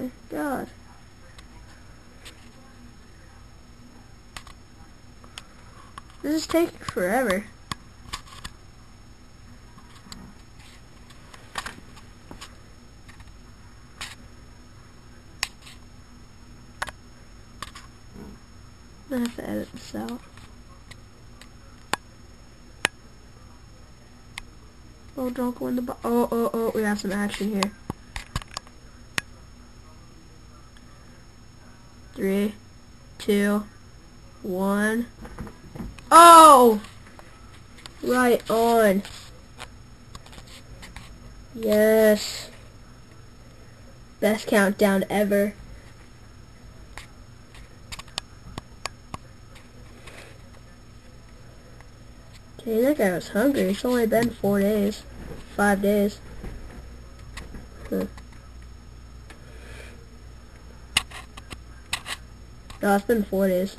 my god. This is taking forever. I'm gonna have to edit this out. Oh, don't go in the oh, we have some action here. 3, 2, 1. Oh! Right on. Yes. Best countdown ever. Okay, that guy was hungry. It's only been 4 days. 5 days. Huh. No, it's been 4 days.